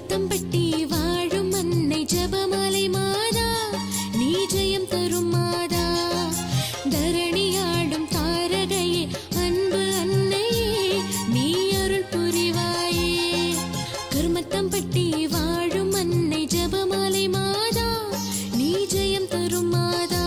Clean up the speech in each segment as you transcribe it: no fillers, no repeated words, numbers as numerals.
கருமத்தம்பட்டி வாழும் அன்னை ஜெபமாலை மாதா, நீ ஜெயம் தரும் மாதா. தரணியாடும் தாரகையே, அன்பு அன்னையே, நீ அருள் புரிவாயே. கருமத்தம்பட்டி வாழும் அன்னை ஜெபமாலை மாதா, நீ ஜெயம் தரும் மாதா.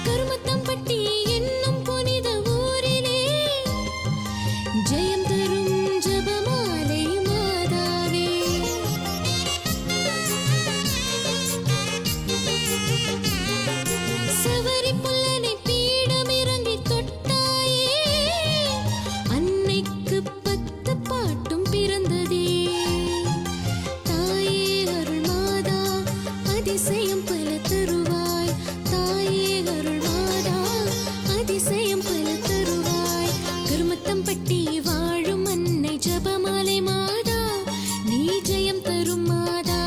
கருமத்தம்பட்டி என்னும் புனித ஊரிலே ஜெயம் தரும் ஜெபமாலை மாதாவே. சவரி புல்லனை பீடம் இறங்கி தொட்டாயே, அன்னைக்கு 10 பாட்டும் பிறந்ததே. தாயே அருள் மாதா, அதிசயம் பல தருவாய். தாயே அருள் மாதா, அதிசயம் பல தருவாய். கருமத்தம்பட்டி வாழும் அன்னை ஜெபமாலை மாதா, நீ ஜெயம் தரும் மாதா.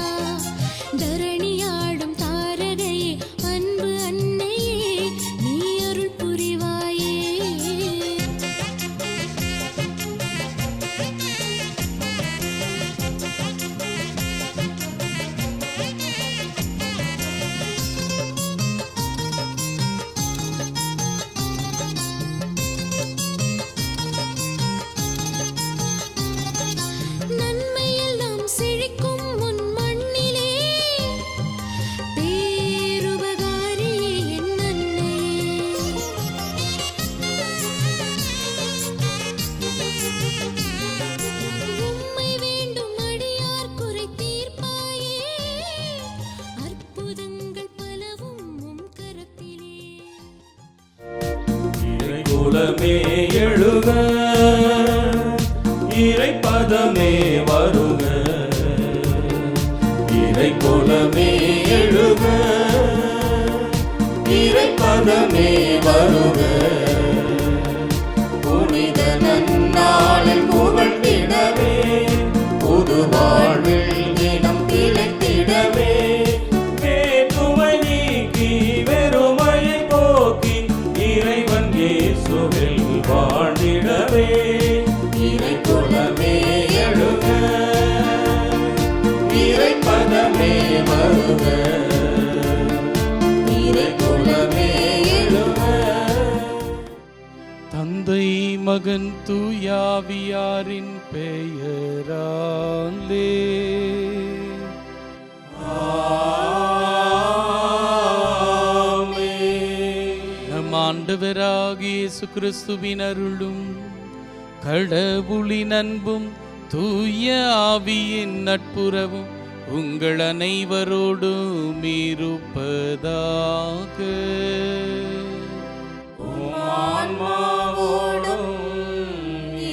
தரணியாடும் தாரகையே, அன்பு அன்னையே, நீ அருள் புரிவாயே. நன்மையெல்லாம் செழிக்கும் உன் மண்ணிலே, பேருபகாரியே என் அன்னையே. உம்மை வேண்டும் அடியார் குறை தீர்ப்பாயே, அற்புதங்கள் பலவும் உம் கரத்திலே. இறைக்குலமே எழுக, இறைப்பதமே வருக. இறைக்குலமே எழுக, இறைப்பதமே வருக. புனித நன்னாளில் புகழ்ந்திடவே, புது வாழ்வில் தினம் திளைத்திடவே. வேற்றுமை நீக்கி வெறுமையை போக்கி, இறைவன் இயேசுவில் வாழ்ந்திடவே. இறைக்குலமே எழுக, இறைப்பதமே வருக. இறைக்குலமே எழுக. தந்தை மகன் தூயாவியாரின் பெயராலே ஆமென். நம் ஆண்டவராகிய இயேசு கிறிஸ்துவின் அருளும், கடவுளின் அன்பும், தூய ஆவியின் நட்புறவும் உங்கள் அனைவரோடும் இருப்பதாக. உம் ஆன்மாவோடும்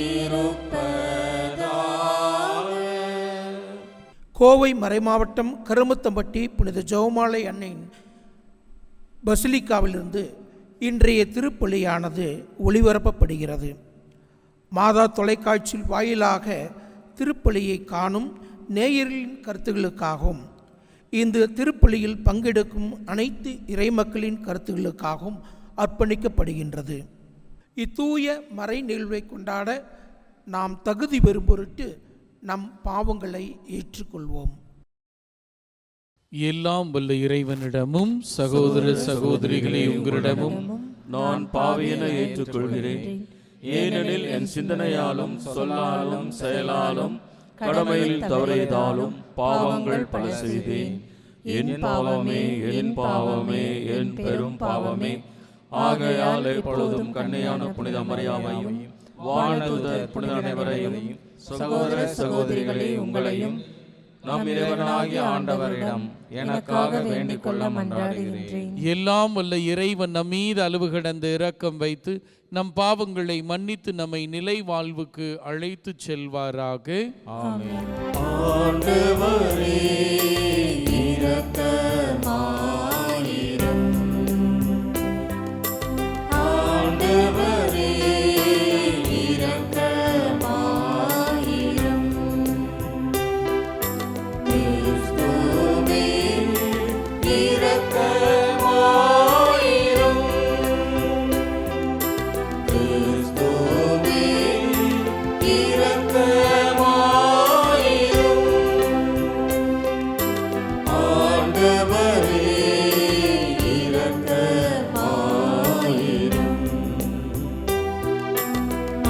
இருப்பதாக. கோவை மறைமாவட்டம் கருமத்தம்பட்டி புனித ஜெபமாலை அன்னையின் பசிலிக்காவிலிருந்து இன்றைய திருப்பலியானது ஒளிபரப்பப்படுகிறது. மாதா தொலைக்காட்சியில் வாயிலாக திருப்பலியை காணும் நேயர்களின் கருத்துகளுக்காகவும், இந்த திருப்பலியில் பங்கெடுக்கும் அனைத்து இறைமக்களின் கருத்துகளுக்காகவும் அர்ப்பணிக்கப்படுகின்றது. இத்தூய மறை நிகழ்வை கொண்டாட நாம் தகுதி பெறும் பொருட்டு நம் பாவங்களை ஏற்றுக்கொள்வோம். எல்லாம் வல்ல இறைவனிடமும் சகோதர சகோதரிகளே உங்களிடமும் நான் பாவியென ஏற்றுக்கொள்கிறேன். ஏனெனில் என் சிந்தனையாலும் சொல்லாலும் செயலாலும் கடமையில் தவறியதாலும் பாவங்கள் பல செய்தேன். என் பாவமே என் பாவமே என் பெரும் பாவமே. ஆகையால் எப்பொழுதும் கன்னியான புனித மரியாவையும் வானதூதர் புனித அனைவரையும் சகோதர சகோதரிகளே உங்களையும் நம் இறைவனாகிய ஆண்டவரிடம் எனக்காக வேண்டிக் கொள்ள மன்றாடுகிறேன். எல்லாம் வல்ல இறைவன் நம் மீது அளவு கடந்த இரக்கம் வைத்து நம் பாவங்களை மன்னித்து நம்மை நிலை வாழ்வுக்கு அழைத்து செல்வாராக. ஆமென். ஆண்டவரே இரக்கமாயிரும். ஆண்டவரே இரக்கமாயிரும். கிறிஸ்துவே இரக்கமாயிரும். கிறிஸ்துவே இரக்கமாயிரும். ஆண்டவரே இரக்கமாயிரும்.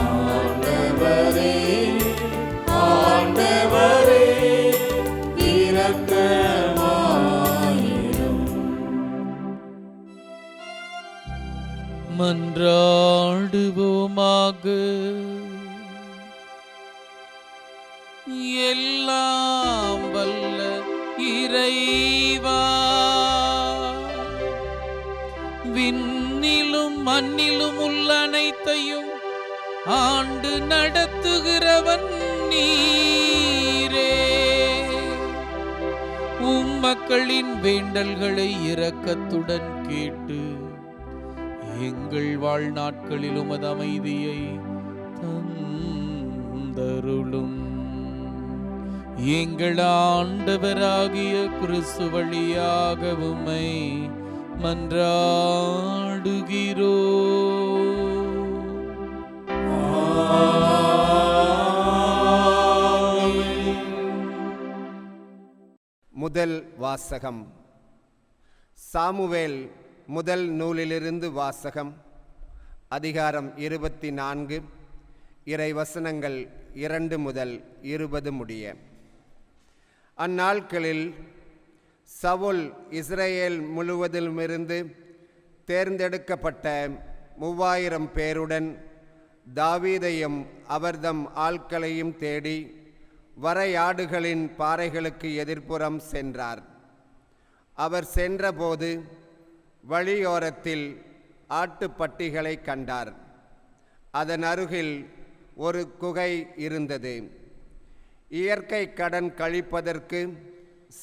ஆண்டவரே ஆண்டவரே இரக்கமாயிரும். மன்றாடுவோமாக. எல்லாம் வல்ல இறைவா, விண்ணிலும் மண்ணிலும் உள்ள அனைத்தையும் ஆண்டு நடத்துகிறவன் நீரே. உம்மக்களின் வேண்டல்களை இரக்கத்துடன் கேட்டு எங்கள் வாழ்நாட்களில் உமது அமைதியை தந்தருளும். எங்கள் ஆண்டவராகிய கிறிஸ்து வழியாக உம்மை மன்றாடுகிறோ. முதல் வாசகம். சாமுவேல் முதல் நூலிலிருந்து வாசகம். அதிகாரம் 24, இறை வசனங்கள் 2 முதல் 20 முடிய. அந்நாட்களில் சவுல் இஸ்ரேல் முழுவதிலுமிருந்து தேர்ந்தெடுக்கப்பட்ட 3000 பேருடன் தாவீதையும் அவர்தம் ஆட்களையும் தேடி வரையாடுகளின் பாறைகளுக்கு எதிர்ப்புறம் சென்றார். அவர் சென்றபோது வழியோரத்தில் ஆட்டுப்பட்டிகளை கண்டார். அதன் அருகில் ஒரு குகை இருந்தது. இயற்கை கடன் கழிப்பதற்கு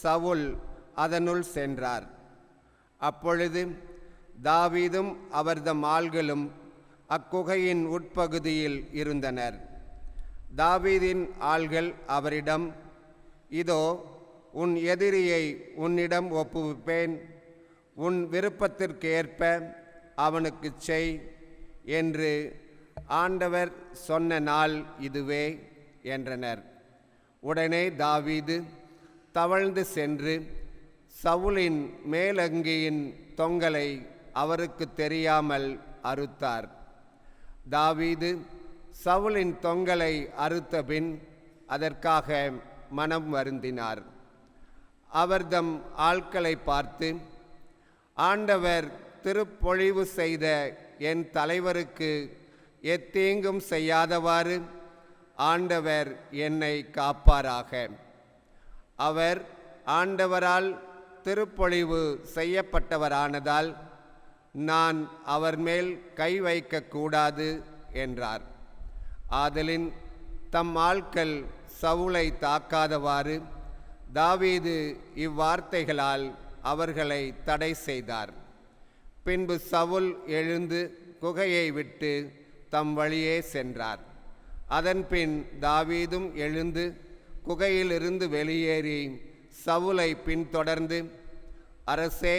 சவுல் அதனுள் சென்றார். அப்பொழுது தாவீதும் அவர்தம் ஆள்களும் அக்குகையின் உட்பகுதியில் இருந்தனர். தாவீதின் ஆள்கள் அவரிடம், இதோ உன் எதிரியை உன்னிடம் ஒப்புவிப்பேன், உன் விருப்பத்திற்கேற்ப அவனுக்கு செய் என்று ஆண்டவர் சொன்ன நாள் இதுவே என்றனர். உடனே தாவீது தவழ்ந்து சென்று சவுலின் மேலங்கியின் தொங்கலை அவருக்கு தெரியாமல் அறுத்தார். தாவீது சவுலின் தொங்கலை அறுத்தபின் அதற்காக மனம் வருந்தினார். அவர்தம் ஆட்களை பார்த்து, ஆண்டவர் திருப்பொழிவு செய்த என் தலைவருக்கு எத்தீங்கும் செய்யாதவாறு ஆண்டவர் என்னை காப்பாராக. அவர் ஆண்டவரால் திருப்பொழிவு செய்யப்பட்டவரானதால் நான் அவர் மேல் கை வைக்கக்கூடாது என்றார். ஆதலின் தம் ஆட்கள் சவுலை தாக்காதவாறு தாவீது இவ்வார்த்தைகளால் அவர்களை தடை செய்தார். பின்பு சவுல் எழுந்து குகையை விட்டு தம் வழியே சென்றார். அதன்பின் தாவீதும் எழுந்து குகையிலிருந்து வெளியேறி சவுலை பின்தொடர்ந்து, அரசே,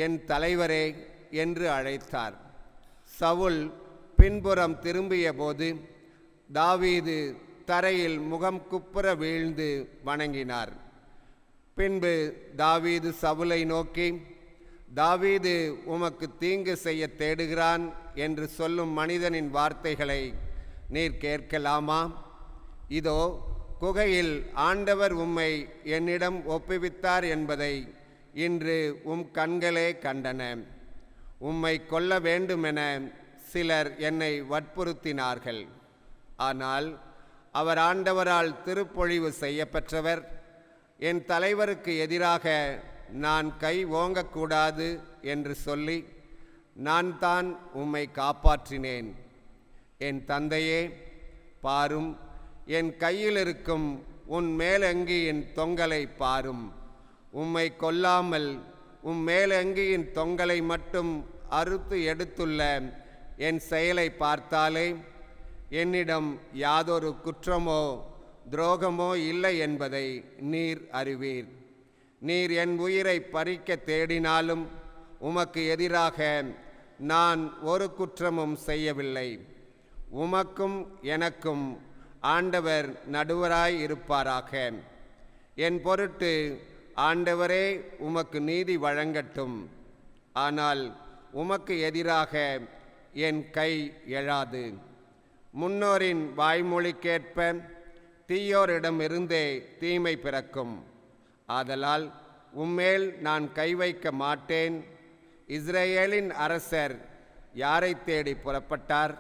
என் தலைவரே என்று அழைத்தார். சவுல் பின்புறம் திரும்பிய போது தாவீது தரையில் முகம் குப்புற வீழ்ந்து வணங்கினார். பின்பு தாவீது சவுலை நோக்கி, தாவீது உமக்கு தீங்கு செய்ய தேடுகிறான் என்று சொல்லும் மனிதனின் வார்த்தைகளை நீர் கேட்கலாமா? இதோ குகையில் ஆண்டவர் உம்மை என்னிடம் ஒப்புவித்தார் என்பதை இன்று உம் கண்களே கண்டன. உம்மை கொல்ல வேண்டுமென சிலர் என்னை வற்புறுத்தினார்கள். ஆனால் அவர் ஆண்டவரால் திருப்பொழிவு செய்யப்பெற்றவர். என் தலைவருக்கு எதிராக நான் கை ஓங்கக்கூடாது என்று சொல்லி நான் தான் உம்மை காப்பாற்றினேன். என் தந்தையே, பாரும், என் கையில் இருக்கும் உன் மேலங்கியின் தொங்கலை பாரும். உம்மை கொல்லாமல் உம் மேலங்கியின் தொங்கலை மட்டும் அறுத்து எடுத்துள்ள என் செயலை பார்த்தாலே என்னிடம் யாதொரு குற்றமோ துரோகமோ இல்லை என்பதை நீர் அறிவீர். நீர் என் உயிரை பறிக்க தேடினாலும் உமக்கு எதிராக நான் ஒரு குற்றமும் செய்யவில்லை. உமக்கும் எனக்கும் ஆண்டவர் நடுவராய் இருப்பாராக. என் பொருட்டு ஆண்டவரே உமக்கு நீதி வழங்கட்டும். ஆனால் உமக்கு எதிராக என் கை எழாது. முன்னோரின் வாய்மொழிக்கேற்ப தீயோரிடமிருந்தே தீமை பிறக்கும். ஆதலால் உம்மேல் நான் கை வைக்க மாட்டேன். இஸ்ரேலின் அரசர் யாரை தேடி புறப்பட்டார்?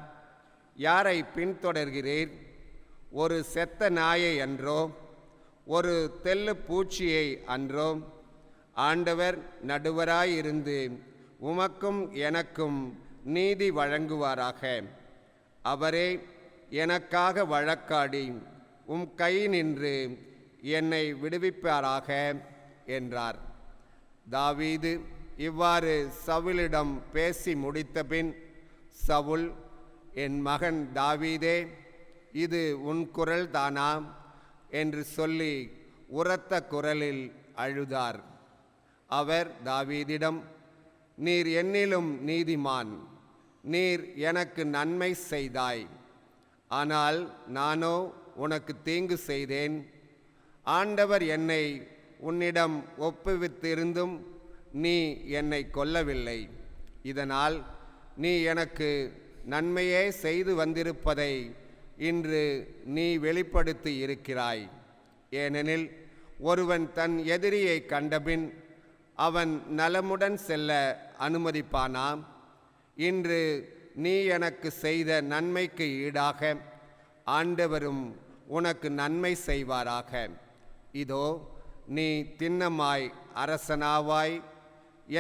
யாரை பின்தொடர்கிறீர்? ஒரு செத்த நாயை அன்றோ? ஒரு தெல்லு பூச்சியை அன்றோ? ஆண்டவர் நடுவராயிருந்து உமக்கும் எனக்கும் நீதி வழங்குவாராக. அவரே எனக்காக வழக்காடி உம் கை நின்று என்னை விடுவிப்பாராக என்றார். தாவீது இவ்வாறு சவுலிடம் பேசி முடித்தபின் சவுல், என் மகன் தாவீதே, இது உன் குரல் தானா என்று சொல்லி உரத்த குரலில் அழுதார். அவர் தாவீதிடம், நீர் என்னிலும் நீதிமான், நீர் எனக்கு நன்மை செய்தாய். ஆனால் நானோ உனக்கு தீங்கு செய்தேன். ஆண்டவர் என்னை உன்னிடம் ஒப்புவித்திருந்தும் நீ என்னை கொல்லவில்லை. இதனால் நீ எனக்கு நன்மையே செய்து வந்திருப்பதை இன்று நீ வெளிப்படுத்தி இருக்கிறாய். ஏனெனில் ஒருவன் தன் எதிரியை கண்டபின் அவன் நலமுடன் செல்ல அனுமதிப்பானா? இன்று நீ எனக்கு செய்த நன்மைக்கு ஈடாக ஆண்டவரும் உனக்கு நன்மை செய்வாராக. இதோ நீ திண்ணமாய் அரசனாவாய்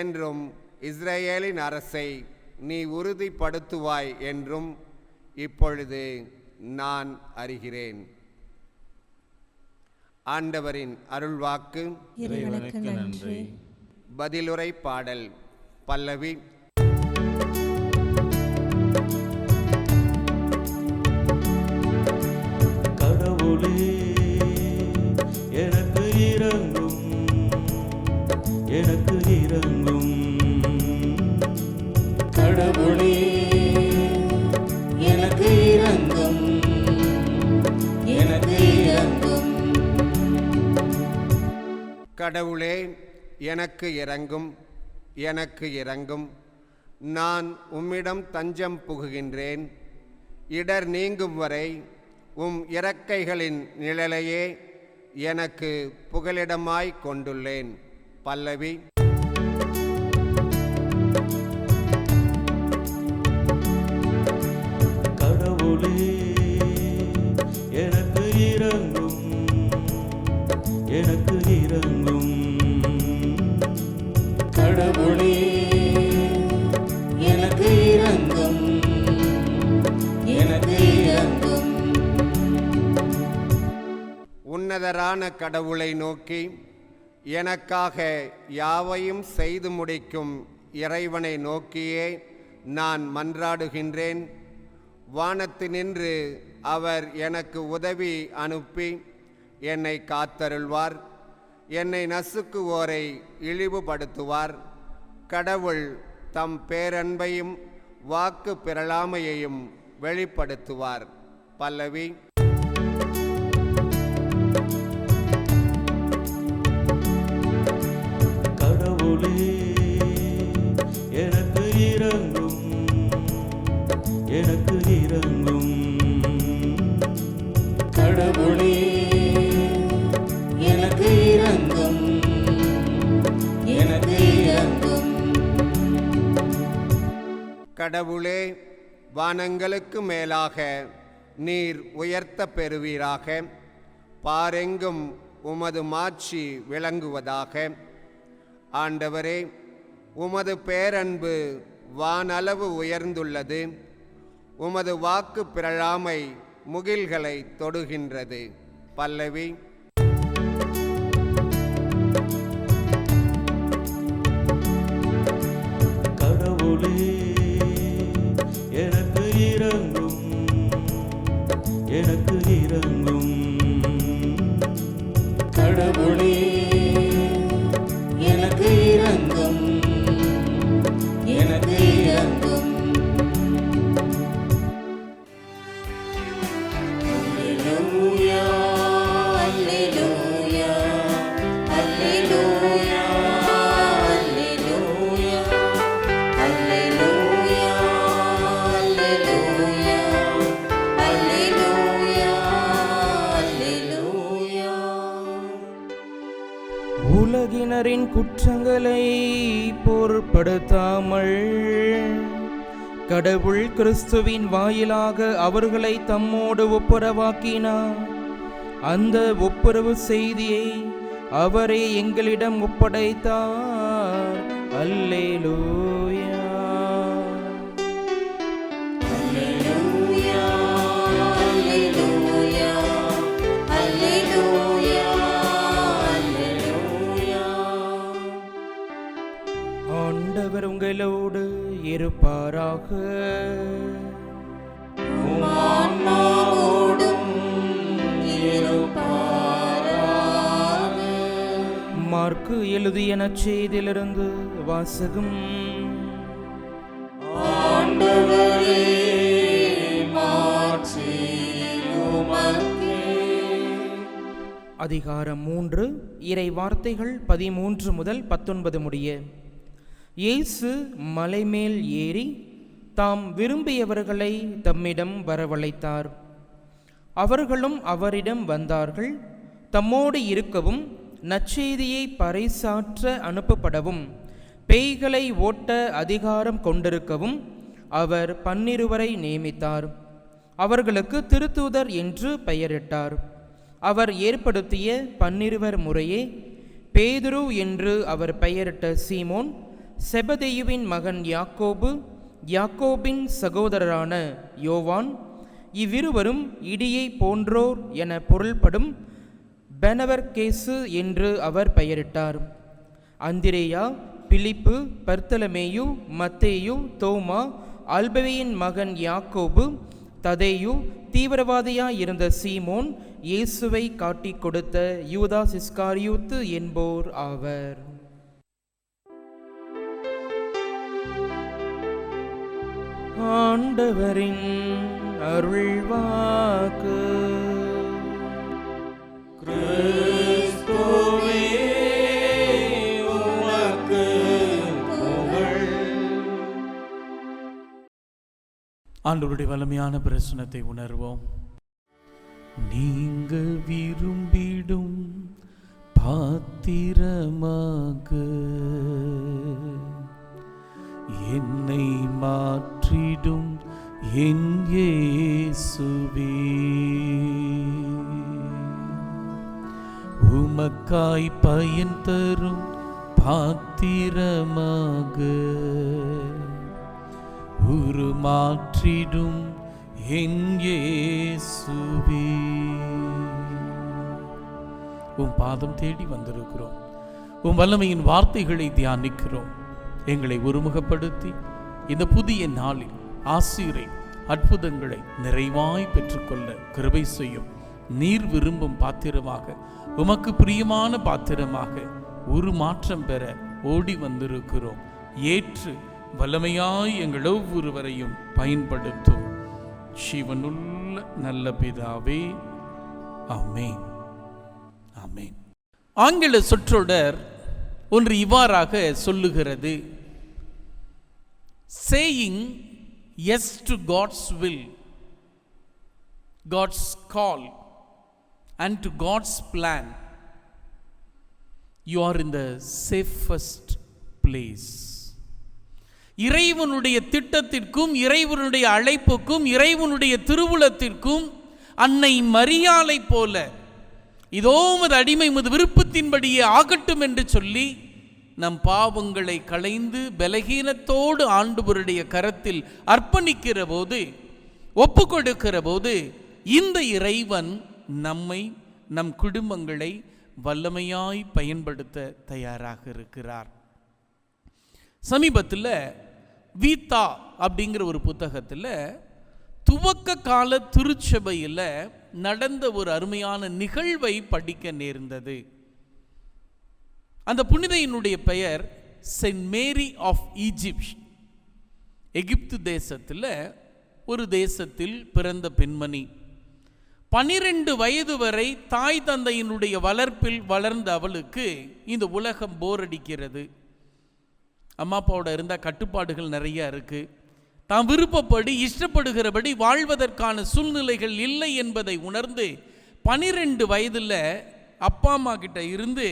என்றும் இஸ்ரேலின் அரசை நீ உறுதிப்படுத்துவாய் என்றும் இப்பொழுது நான் அறிகிறேன். ஆண்டவரின் அருள்வாக்கு. இறைவனுக்கு நன்றி. பதிலுரை பாடல். பல்லவி. கடவுளே எனக்கு இரங்கும், எனக்கு இரங்கும். கடவுளே எனக்கு இரங்கும், எனக்கு இரங்கும். கடவுளே எனக்கு இரங்கும், எனக்கு இரங்கும். நான் உம்மிடம் தஞ்சம் புகுகின்றேன். இடர் நீங்கும் வரை உம் இறக்கைகளின் நிழலையே எனக்கு புகலிடமாய் கொண்டுள்ளேன். பல்லவி. கடவுளே எனக்கு இரங்கும், எனக்கு இரங்கும். கடவுளே எனக்கு இரங்கும், எனக்கு இரங்கும். உன்னதரான கடவுளை நோக்கி எனக்காக யாவையும் செய்து முடிக்கும் இறைவனை நோக்கியே நான் மன்றாடுகின்றேன். வானத்தினின்று அவர் எனக்கு உதவி அனுப்பி என்னை காத்தருள்வார். என்னை நசுக்குவோரை இழிவுபடுத்துவார். கடவுள் தம் பேரன்பையும் வாக்கு பிறழாமையையும் வெளிப்படுத்துவார். பல்லவி. கடவுளே எனக்கு இரங்கும், எனக்கு இரங்கும். கடவுளே எனக்கு இரங்கும், எனக்கு இரங்கும். கடவுளே, வானங்களுக்கு மேலாக நீர் உயர்த்த பெறுவீராக. பாரெங்கும் உமது மாட்சி விளங்குவதாக. ஆண்டவரே, உமது பேரன்பு வானளவு உயர்ந்துள்ளது. உமது வாக்கு பிறழாமை முகில்களை தொடுகின்றது. பல்லவி. கடவுளே எனக்கு இரங்கும், எனக்கு இரங்கும். கடவுளே எனக்கு இரங்கும், எனக்கு இரங்கும். அல்லேலூயா, அல்லேலூயா, அல்லேலூயா, அல்லேலூயா, அல்லேலூயா, அல்லேலூயா, அல்லேலூயா, அல்லேலூயா. உலகினரின் குற்றங்களை பொருட்படுத்தாமல் கடவுள் கிறிஸ்துவின் வாயிலாக அவர்களை தம்மோடு ஒப்புரவாக்கினார். அந்த ஒப்புரவு செய்தியை அவரே எங்களிடம் ஒப்படைத்தார். அல்லேலூயா. அல்லேலூயா, அல்லேலூயா, அல்லேலூயா, அல்லேலூயா. ஆண்டவர் உங்களோடு இருப்பாராக. உம் ஆன்மாவோடும் இருப்பாராக. மார்க்கு எழுதிய நற்செய்தியிலிருந்து வாசகம். ஆண்டவரே, மாட்சி உமக்கே. அதிகாரம் 3, இறை வார்த்தைகள் 13 முதல் 19 முடிய. இயேசு மலைமேல் ஏறி தாம் விரும்பியவர்களை தம்மிடம் வரவழைத்தார். அவர்களும் அவரிடம் வந்தார்கள். தம்மோடு இருக்கவும் நற்செய்தியை பறைசாற்ற அனுப்பப்படவும் பேய்களை ஓட்ட அதிகாரம் கொண்டிருக்கவும் அவர் 12 நியமித்தார். அவர்களுக்கு திருத்தூதர் என்று பெயரிட்டார். அவர் ஏற்படுத்திய 12 முறையே பேதுரு என்று அவர் பெயரிட்ட சீமோன், செபதேயுவின் மகன் யாக்கோபு, யாக்கோபின் சகோதரரான யோவான், இவ்விருவரும் இடியை போன்றோர் என பொருள்படும் பெனவர்கேசு என்று அவர் பெயரிட்டார். அந்திரேயா, பிலிப்பு, பர்த்தலமேயு, மத்தேயு, தோமா, அல்பவேயின் மகன் யாக்கோபு, ததேயு, தீவிரவாதியாயிருந்த சீமோன், இயேசுவை காட்டிக் கொடுத்த யூதாஸ் இஸ்காரியோத்து என்போர் ஆவர். ஆண்டவரின் அருள்வாக்கு. கிறிஸ்துவே, உமக்கு புகழ். ஆண்டவருடைய வலிமையான பிரசனத்தை உணர்வோம். நீங்க விரும்பிடும் பாத்திரமாக என்னை மாற்றிடும் என் இயேசுவே, உமக்காய் பயன் தரும் பாத்திரமாக உருமாற்றிடும் என் இயேசுவே. உம் பாதம் தேடி வந்திருக்கிறோம். உம் வல்லமையின் வார்த்தைகளை தியானிக்கிறோம். எங்களை ஒருமுகப்படுத்தி இந்த புதிய நாளில் ஆசீரை அற்புதங்களை நிறைவாய் பெற்றுக்கொள்ள கிருபை செய்யும். நீர் விரும்பும் பாத்திரமாக, உமக்கு பிரியமான பாத்திரமாக உருமாற்றம் பெற ஓடி வந்திருக்கிறோம். ஏற்று வல்லமையாய் எங்கள் ஒவ்வொருவரையும் பயன்படுத்தும். ஜீவனுள்ள நல்ல பிதாவே, ஆமென், ஆமென். ஆங்கில சொற்றொடர் ஒன்று இவ்வாறாக சொல்லுகிறது: saying yes to God's will, God's call, and to God's plan, you are in the safest place. இறைவனுடைய திட்டத்திற்கும் இறைவனுடைய அழைப்புக்கும் இறைவனுடைய திருவுளத்திற்கும் அன்னை மரியாளை போல இதோ உமது அடிமை உமது விருப்பத்தின்படியே ஆகட்டும் என்று சொல்லி நம் பாவங்களை களைந்து பலகீனத்தோடு ஆண்டவருடைய கரத்தில் அர்ப்பணிக்கிற போது, ஒப்பு கொடுக்கிற போது, இந்த இறைவன் நம்மை, நம் குடும்பங்களை வல்லமையாய் பயன்படுத்த தயாராக இருக்கிறார். சமீபத்தில் வீத்தா அப்படிங்கிற ஒரு புத்தகத்தில் துவக்க கால திருச்சபையில் நடந்த ஒரு அருமையான நிகழ்வை படிக்க நேர்ந்தது. அந்த புனிதையினுடைய பெயர் செயின்ட் மேரி ஆஃப் ஈஜிப்ட். எகிப்து தேசத்தில் ஒரு தேசத்தில் பிறந்த பெண்மணி. 12 வயது வரை தாய் தந்தையினுடைய வளர்ப்பில் வளர்ந்த அவளுக்கு இந்த உலகம் போர் அடிக்கிறது. அம்மா அப்பாவோட இருந்தால் கட்டுப்பாடுகள் நிறைய இருக்கு. தாம் விருப்பப்படி இஷ்டப்படுகிறபடி வாழ்வதற்கான சூழ்நிலைகள் இல்லை என்பதை உணர்ந்து 12 வயதில் அப்பா அம்மா கிட்ட இருந்து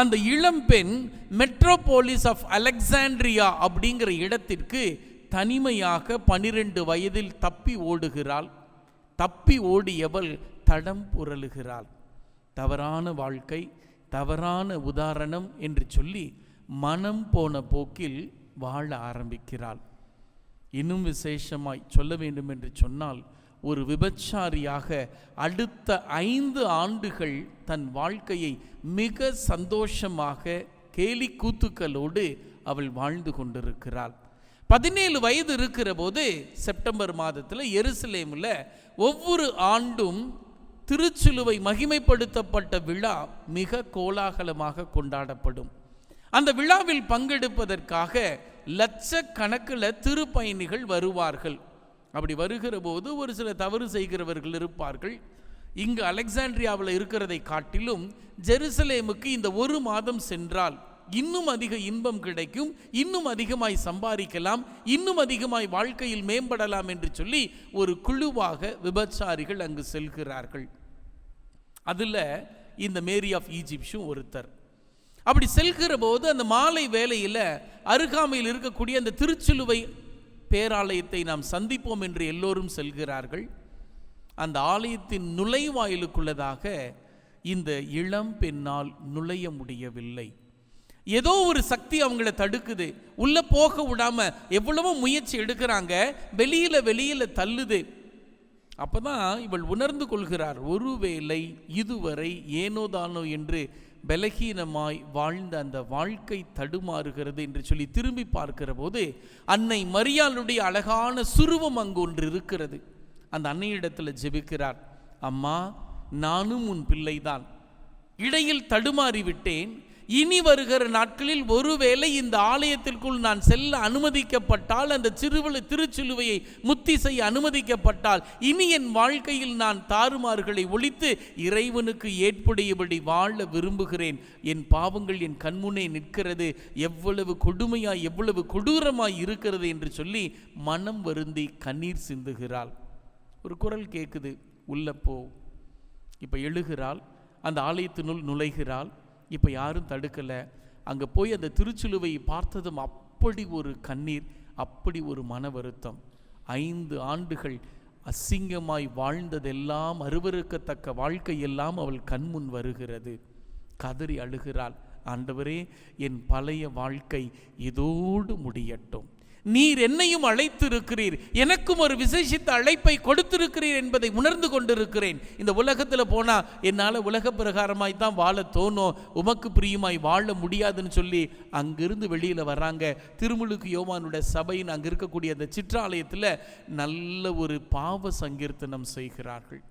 அந்த இளம்பெண் மெட்ரோபோலிஸ் ஆஃப் அலெக்சாண்ட்ரியா அப்படிங்கிற இடத்திற்கு தனிமையாக 12 வயதில் தப்பி ஓடுகிறாள். தப்பி ஓடியவள் தடம் புரளுகிறாள். தவறான வாழ்க்கை, தவறான உதாரணம் என்று சொல்லி மனம் போன போக்கில் வாழ ஆரம்பிக்கிறாள். இன்னும் விசேஷமாய் சொல்ல வேண்டும் என்று சொன்னால், ஒரு விபச்சாரியாக அடுத்த 5 ஆண்டுகள் தன் வாழ்க்கையை மிக சந்தோஷமாக கேலி கூத்துக்களோடு அவள் வாழ்ந்து கொண்டிருக்கிறாள். 17 வயது இருக்கிற போது செப்டம்பர் மாதத்தில் எருசலேமில் ஒவ்வொரு ஆண்டும் திருச்சிலுவை மகிமைப்படுத்தப்பட்ட விழா மிக கோலாகலமாக கொண்டாடப்படும். அந்த விழாவில் பங்கெடுப்பதற்காக லட்சக்கணக்கில் திருப்பயணிகள் வருவார்கள். அப்படி வருகிற போது ஒரு சில தவறு செய்கிறவர்கள் இருப்பார்கள். இங்கு அலெக்சாண்ட்ரியாவில் இருக்கிறதை காட்டிலும் ஜெருசலேமுக்கு இந்த 1 மாதம் சென்றால் இன்னும் அதிக இன்பம் கிடைக்கும், இன்னும் அதிகமாய் சம்பாதிக்கலாம், இன்னும் அதிகமாய் வாழ்க்கையில் மேம்படலாம் என்று சொல்லி ஒரு குழுவாக விபச்சாரிகள் அங்கு செல்கிறார்கள். அதில் இந்த மேரி ஆஃப் ஈஜிப்டும் ஒருத்தர். அப்படி செல்கிற போது அந்த மாலை வேளையில் அருகாமையில் இருக்கக்கூடிய அந்த திருச்சிலுவை பேராலயத்தை நாம் சந்திப்போம் என்று எல்லோரும் செல்கிறார்கள். அந்த ஆலயத்தின் நுழைவாயிலுக்குள்ளதாக இந்த இளம் பெண்ணால் நுழைய முடியவில்லை. ஏதோ ஒரு சக்தி அவங்கள தடுக்குது. உள்ள போக விடாம எவ்வளவோ முயற்சி எடுக்கிறாங்க, வெளியில தள்ளுது. அப்பதான் இவள் உணர்ந்து கொள்கிறார், ஒருவேளை இதுவரை ஏனோதானோ என்று பலகீனமாய் வாழ்ந்த அந்த வாழ்க்கை தடுமாறுகிறது என்று சொல்லி திரும்பி பார்க்கிற போது அன்னை மரியாளுடைய அழகான சுருவம் அங்கு ஒன்று இருக்கிறது. அந்த அன்னையிடத்தில் ஜெபிக்கிறார், அம்மா, நானும் உன் பிள்ளைதான், இடையில் தடுமாறிவிட்டேன். இனி வருகிற நாட்களில் ஒருவேளை இந்த ஆலயத்திற்குள் நான் செல்ல அனுமதிக்கப்பட்டால், அந்த திருச்சிலுவையை முத்தி செய்ய அனுமதிக்கப்பட்டால், இனி என் வாழ்க்கையில் நான் தாறுமாறுகளை ஒழித்து இறைவனுக்கு ஏற்புடையபடி வாழ விரும்புகிறேன். என் பாவங்கள் என் கண்முன்னே நிற்கிறது, எவ்வளவு கொடுமையாய் எவ்வளவு கொடூரமாய் இருக்கிறது என்று சொல்லி மனம் வருந்தி கண்ணீர் சிந்துகிறாள். ஒரு குரல் கேட்குது, உள்ள போ. இப்போ எழுகிறாள், அந்த ஆலயத்தினுள் நுழைகிறாள். இப்போ யாரும் தடுக்கலை. அங்கே போய் அந்த திருச்சிலுவையை பார்த்ததும் அப்படி ஒரு கண்ணீர், அப்படி ஒரு மன வருத்தம். 5 ஆண்டுகள் அசிங்கமாய் வாழ்ந்ததெல்லாம், அருவருக்கத்தக்க வாழ்க்கையெல்லாம் அவள் கண்முன் வருகிறது. கதறி அழுகிறாள், ஆண்டவரே, என் பழைய வாழ்க்கை இதோடு முடியட்டும். நீர் என்னையும் அழைத்திருக்கிறீர், எனக்கும் ஒரு விசேஷித்த அழைப்பை கொடுத்திருக்கிறீர் என்பதை உணர்ந்து கொண்டிருக்கிறேன். இந்த உலகத்தில் போனால் என்னால் உலக பிரகாரமாய் தான் வாழ தோணும், உமக்கு பிரியமாய் வாழ முடியாதுன்னு சொல்லி அங்கிருந்து வெளியில் வர்றாங்க. திருமுழுக்கு யோவானுடைய சபையின் அங்கே இருக்கக்கூடிய அந்த சிற்றாலயத்தில் நல்ல ஒரு பாவ சங்கீர்த்தனம் செய்கிறார்கள்.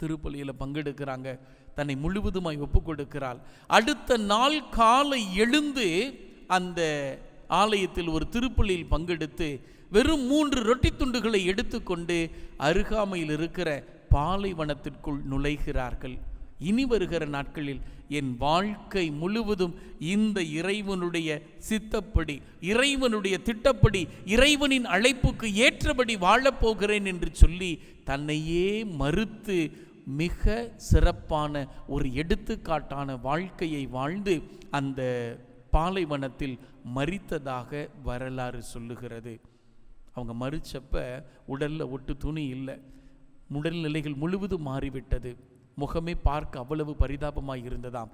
திருப்பலியில் பங்கெடுக்கிறாங்க. தன்னை முழுவதுமாய் ஒப்பு கொடுக்கிறாள். அடுத்த நாள் காலை எழுந்து அந்த ஆலயத்தில் ஒரு திருப்பலியில் பங்கெடுத்து வெறும் 3 ரொட்டி துண்டுகளை எடுத்துக்கொண்டு அருகாமையில் இருக்கிற பாலைவனத்திற்குள் நுழைகிறார்கள். இனி வருகிற நாட்களில் என் வாழ்க்கை முழுவதும் இந்த இறைவனுடைய சித்தப்படி, இறைவனுடைய திட்டப்படி, இறைவனின் அழைப்புக்கு ஏற்றபடி வாழப்போகிறேன் என்று சொல்லி தன்னையே மறுத்து மிக சிறப்பான ஒரு எடுத்துக்காட்டான வாழ்க்கையை வாழ்ந்து அந்த பாலைவனத்தில் மரித்ததாக வரலாறு சொல்லுகிறது. அவங்க மரிச்சப்ப உடலில் ஒட்டு துணி இல்லை, உடல்நிலைகள் முழுவதும் மாறிவிட்டது, முகமே பார்க்க அவ்வளவு பரிதாபமாய் இருந்ததாம்.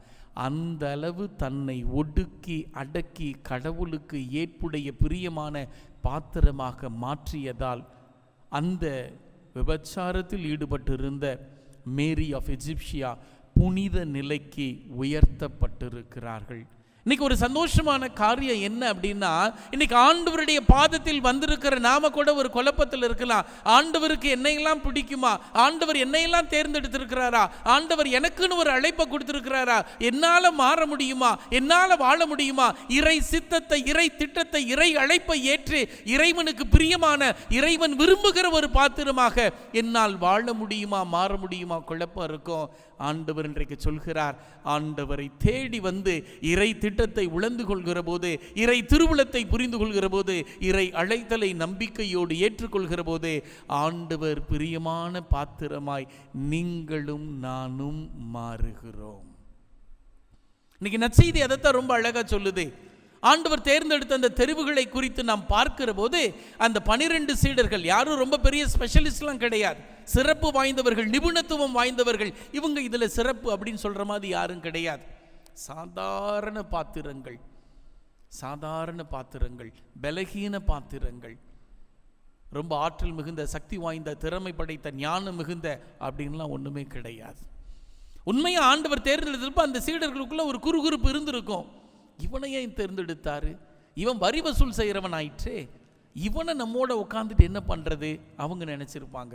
அந்த அளவு தன்னை ஒடுக்கி அடக்கி கடவுளுக்கு ஏற்புடைய பிரியமான பாத்திரமாக மாற்றியதால் அந்த விபச்சாரத்தில் ஈடுபட்டிருந்த மேரி ஆஃப் எஜிப்சியா புனித நிலைக்கு உயர்த்தப்பட்டிருக்கிறார்கள். இன்னைக்கு ஒரு சந்தோஷமான காரியம் என்ன அப்படின்னா, இன்னைக்கு ஆண்டவருடைய பாதத்தில் வந்திருக்கிற நாம கூட ஒரு குழப்பத்தில் இருக்கலாம். ஆண்டவருக்கு என்னையெல்லாம் பிடிக்குமா, ஆண்டவர் என்னையெல்லாம் தேர்ந்தெடுத்திருக்கிறாரா, ஆண்டவர் எனக்குன்னு ஒரு அழைப்பை கொடுத்திருக்கிறாரா, என்னால் மாற முடியுமா, என்னால் வாழ முடியுமா, இறை சித்தத்தை, இறை திட்டத்தை, இறை அழைப்பை ஏற்று இறைவனுக்கு பிரியமான, இறைவன் விரும்புகிற ஒரு பாத்திரமாக என்னால் வாழ முடியுமா, மாற முடியுமா, குழப்பம் இருக்கும். ஆண்டவர் இன்றைக்கு சொல்கிறார், ஆண்டவரை தேடி வந்து இறை திட்டத்தை உணர்ந்து கொள்கிற போது, இறை திருவுளத்தை புரிந்து கொள்கிற போது, இறை அழைத்தலை நம்பிக்கையோடு ஏற்றுக்கொள்கிற போது ஆண்டவர் பிரியமான பாத்திரமாய் நீங்களும் நானும் மாறுகிறோம். இன்னைக்கு நற்செய்தி அதைத்தான் ரொம்ப அழகா சொல்லுது. ஆண்டவர் தேர்ந்தெடுத்த அந்த தெரிவுகளை குறித்து நாம் பார்க்கிற போது அந்த 12 சீடர்கள் யாரும் ரொம்ப பெரிய ஸ்பெஷலிஸ்ட்லாம் கிடையாது, சிறப்பு வாய்ந்தவர்கள், நிபுணத்துவம் வாய்ந்தவர்கள். இவங்க இதில் சிறப்பு அப்படின்னு சொல்கிற மாதிரி யாரும் கிடையாது. சாதாரண பாத்திரங்கள், சாதாரண பாத்திரங்கள், பலகீன பாத்திரங்கள், ரொம்ப ஆற்றல் மிகுந்த, சக்தி வாய்ந்த, திறமை படைத்த, ஞானம் மிகுந்த அப்படின்லாம் ஒன்றுமே கிடையாது. உண்மையாக ஆண்டவர் தேர்ந்தெடுத்தப்ப அந்த சீடர்களுக்குள்ள ஒரு குறுகுறுப்பு இருந்திருக்கும். இவனை ஏன் தேர்ந்தெடுத்தாரு, இவன் வரி வசூல் செய்கிறவன் ஆயிற்றே, இவனை நம்மோட உட்காந்துட்டு என்ன பண்ணுறது அவங்க நினச்சிருப்பாங்க.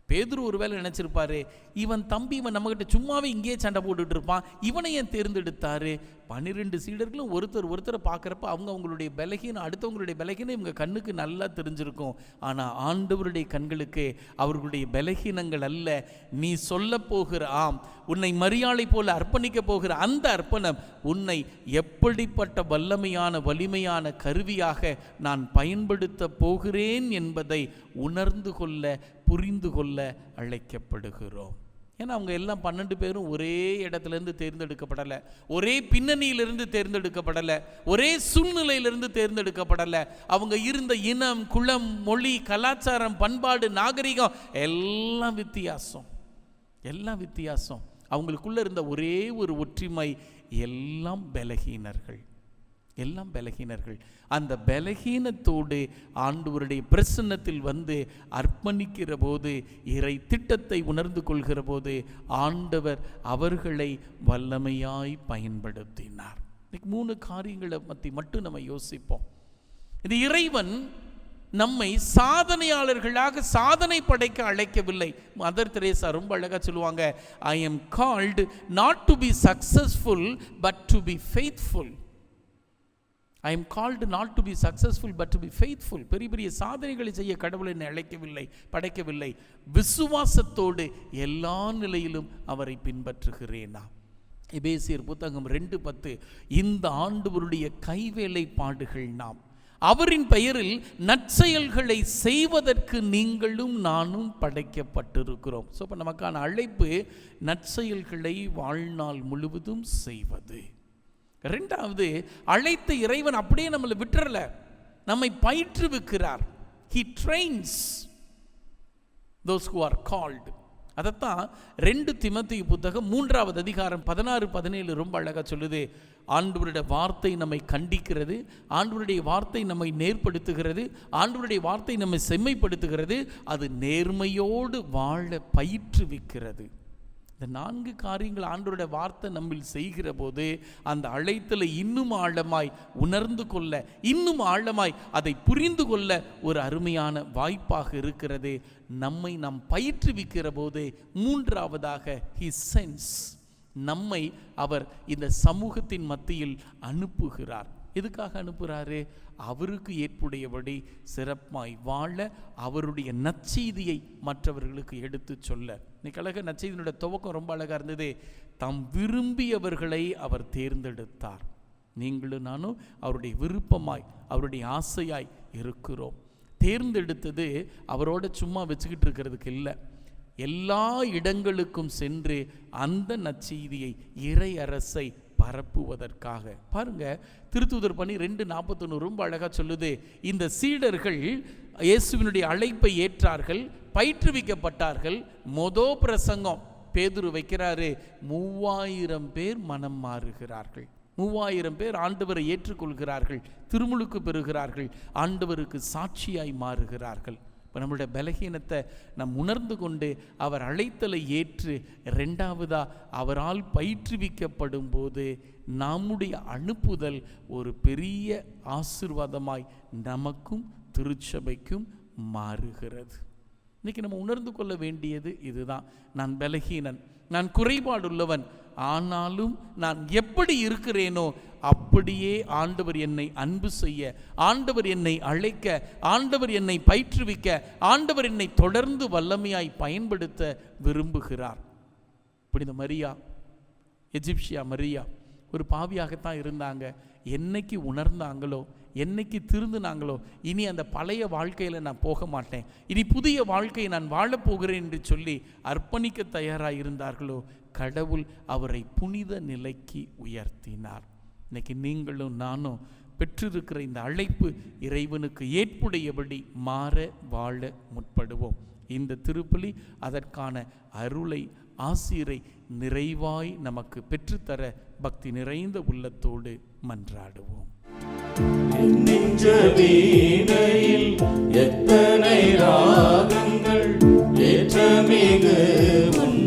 பேதுரு ஒருவேளை நினச்சிருப்பாரு, இவன் தம்பி, இவன் நம்மகிட்ட சும்மாவே இங்கேயே சண்டை போட்டுட்டு இருப்பான், இவனை ஏன் தேர்ந்தெடுத்தாரு. 12 சீடர்களும் ஒருத்தரை பார்க்குறப்ப அவங்களுடைய பலகீனம், அடுத்தவங்களுடைய பலகீனம் இவங்க கண்ணுக்கு நல்லா தெரிஞ்சிருக்கும். ஆனால் ஆண்டவருடைய கண்களுக்கு அவர்களுடைய பலகீனங்கள் அல்ல, நீ சொல்ல போகிற உன்னை மரியாதை போல அர்ப்பணிக்க போகிற அந்த அர்ப்பணம் உன்னை எப்படிப்பட்ட வல்லமையான வலிமையான கருவியாக நான் பயன்படுத்த போகிறேன் என்பதை உணர்ந்து கொள்ள, புரிந்து கொள்ள அழைக்கப்படுகிறோம். ஏன்னா அவங்க எல்லாம் 12 பேரும் ஒரே இடத்துலேருந்து தேர்ந்தெடுக்கப்படலை, ஒரே பின்னணியிலிருந்து தேர்ந்தெடுக்கப்படலை, ஒரே சூழ்நிலையிலிருந்து தேர்ந்தெடுக்கப்படலை. அவங்க இருந்த இனம், குலம், மொழி, கலாச்சாரம், பண்பாடு, நாகரிகம் எல்லாம் வித்தியாசம், எல்லாம் வித்தியாசம். அவங்களுக்குள்ள இருந்த ஒரே ஒரு ஒற்றுமை, எல்லாம் பலகீனர்கள், எல்லாம் பலகீனர்கள். அந்த பலகீனத்தோடு ஆண்டவருடைய பிரசன்னத்தில் வந்து அர்ப்பணிக்கிற போது, இறை திட்டத்தை உணர்ந்து கொள்கிற போது ஆண்டவர் அவர்களை வல்லமையாய் பயன்படுத்தினார். இன்னைக்கு 3 காரியங்களை பற்றி மட்டும் நம்ம யோசிப்போம். இது இறைவன் நம்மை சாதனையாளர்களாக சாதனை படைக்க அழைக்கவில்லை. மதர் தெரேசா ரொம்ப அழகாக சொல்லுவாங்க, I am called not to be successful but to be faithful. I am called not to be successful but to be faithful. பெரிய பெரிய சாதனைகளை செய்ய கடவுள் என்னை அழைக்கவில்லை, படைக்கவில்லை. விசுவாசத்தோடு எல்லா நிலையிலும் அவரை பின்பற்றுகிறேனா. எபேசியர் புத்தகம் 2:10, இந்த ஆண்டவருடைய கைவேலைப்பாடுகள் நாம், அவரின் பெயரில் நற்செயல்களை செய்வதற்கு நீங்களும் நானும் படைக்கப்பட்டிருக்கிறோம். ஸோ இப்போ நமக்கான அழைப்பு நற்செயல்களை வாழ்நாள் முழுவதும் செய்வது. 2வது, அழைத்த இறைவன் அப்படியே நம்மளை விட்டுறல, நம்மை பயிற்றுவிக்கிறார். He trains those who are called. அதைத்தான் 2 தீமோத்தேயு புத்தகம் 3வது அதிகாரம் 16-17 ரொம்ப அழகாக சொல்லுது. ஆண்டவருடைய வார்த்தை நம்மை கண்டிக்கிறது, ஆண்டவருடைய வார்த்தை நம்மை நேர்படுத்துகிறது, ஆண்டவருடைய வார்த்தை நம்மை செம்மைப்படுத்துகிறது, அது நேர்மையோடு வாழ பயிற்றுவிக்கிறது. இந்த 4 காரியங்கள் ஆண்டவருடைய வார்த்தை நம்மில் செய்கிற போது அந்த அழைத்தலை இன்னும் ஆழமாய் உணர்ந்து கொள்ள, இன்னும் ஆழமாய் அதை புரிந்து கொள்ள ஒரு அருமையான வாய்ப்பாக இருக்கிறது. நம்மை நாம் பயிற்றுவிக்கிற போது 3வதாக He sends, நம்மை அவர் இந்த சமூகத்தின் மத்தியில் அனுப்புகிறார். எதுக்காக அனுப்புகிறாரு? அவருக்கு ஏற்புடையபடி சிறப்பாய் வாழ, அவருடைய நற்செய்தியை மற்றவர்களுக்கு எடுத்து சொல்ல. இன்னைக்கு அழகாக நற்செய்தியினுடைய துவக்கம் ரொம்ப அழகாக இருந்தது. தாம் விரும்பியவர்களை அவர் தேர்ந்தெடுத்தார். நீங்களும் நானும் அவருடைய விருப்பமாய், அவருடைய ஆசையாய் இருக்கிறோம். தேர்ந்தெடுத்தது அவரோட சும்மா வச்சுக்கிட்டு இருக்கிறதுக்கு இல்லை, எல்லா இடங்களுக்கும் சென்று அந்த நற்செய்தியை, இறை அரசை பரப்புவதற்காக. பாருங்க, திருத்தூதர் பணி 2:41 ரொம்ப அழகா சொல்லுது. இந்த சீடர்கள் இயேசுவினுடைய அழைப்பை ஏற்றார்கள், பயிற்றுவிக்கப்பட்டார்கள். பிரசங்கம் பேதுரு வைக்கிறாரு, 3000 பேர் மனம் மாறுகிறார்கள். 3000 பேர் ஆண்டவரை ஏற்றுக்கொள்கிறார்கள், திருமுழுக்கு பெறுகிறார்கள், ஆண்டவருக்கு சாட்சியாய் மாறுகிறார்கள். இப்போ நம்மளுடைய பலகீனத்தை நாம் உணர்ந்து கொண்டு அவர் அழைத்தலை ஏற்று, ரெண்டாவதா அவரால் பயிற்றுவிக்கப்படும் போது நம்முடைய அனுப்புதல் ஒரு பெரிய ஆசீர்வாதமாய் நமக்கும் திருச்சபைக்கும் மாறுகிறது. இன்றைக்கி நம்ம உணர்ந்து கொள்ள வேண்டியது இதுதான். நான் பலகீனன், நான் குறைபாடுள்ளவன், ஆனாலும் நான் எப்படி இருக்கிறேனோ அப்படியே ஆண்டவர் என்னை அன்பு செய்ய, ஆண்டவர் என்னை அழைக்க, ஆண்டவர் என்னை பயிற்றுவிக்க, ஆண்டவர் என்னை தொடர்ந்து வல்லமையாய் பயன்படுத்த விரும்புகிறார். புனித மரியா, எஜிப்சியா மரியா ஒரு பாவியாகத்தான் இருந்தாங்க. என்னைக்கு உணர்ந்தாங்களோ, என்னைக்கு திருந்தினாங்களோ, இனி அந்த பழைய வாழ்க்கையில் நான் போக மாட்டேன், இனி புதிய வாழ்க்கையை நான் வாழப்போகிறேன் என்று சொல்லி அர்ப்பணிக்க தயாராக இருந்தார்களோ, கடவுள் அவரை புனித நிலைக்கு உயர்த்தினார். இன்னைக்கு நீங்களும் நானும் பெற்றிருக்கிற இந்த அழைப்பு இறைவனுக்கு ஏற்புடையபடி மாற வாழ முற்படுவோம். இந்த திருப்பலி அதற்கான அருளை, ஆசீரை நிறைவாய் நமக்கு பெற்றுத்தர பக்தி நிறைந்த உள்ளத்தோடு மன்றாடுவோம். நெஞ்ச வீணையில் எத்தனை ராகங்கள் ஏற்றமிகு உன்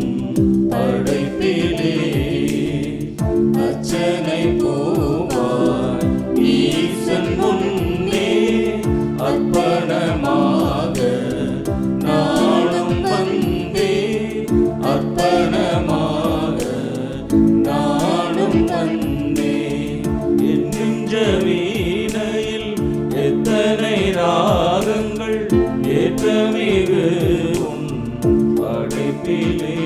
படைப்பிலே, அச்சனை போவாய் ஈசன் முன்னே அர்ப்பணமாக நானும் வந்தே, அர்ப்பணமாக நானும் வந்தே. என் நெஞ்ச வீணையில் எத்தனை ராகங்கள் ஏற்றமிகு உன் படைப்பிலே.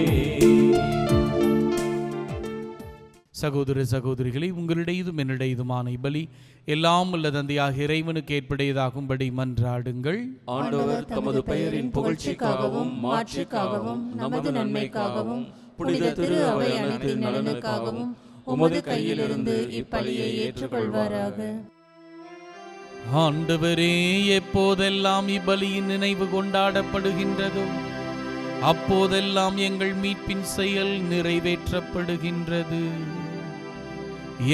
சகோதர சகோதரிகளை, உங்களிடையதும் என்னிடையதுமான பலி எல்லாம் உள்ள தந்தையாக இறைவனுக்கு ஏற்புடையதாகும்படி மன்றாடுங்கள். ஆண்டவர் தமது பெயரின் புகழ்ச்சிக்காகவும் மாட்சிக்காகவும் நமது நன்மைக்காகவும் புனித திரு அவை அனைத்தின் நலனுக்காகவும் உமது கையிலிருந்து இப்பலியை ஏற்றுக்கொள்வாராக. ஆண்டவரே, எப்போதெல்லாம் இப்பலியின் நினைவு கொண்டாடப்படுகின்றதோ அப்போதெல்லாம் எங்கள் மீட்பின் செயல் நிறைவேற்றப்படுகின்றது.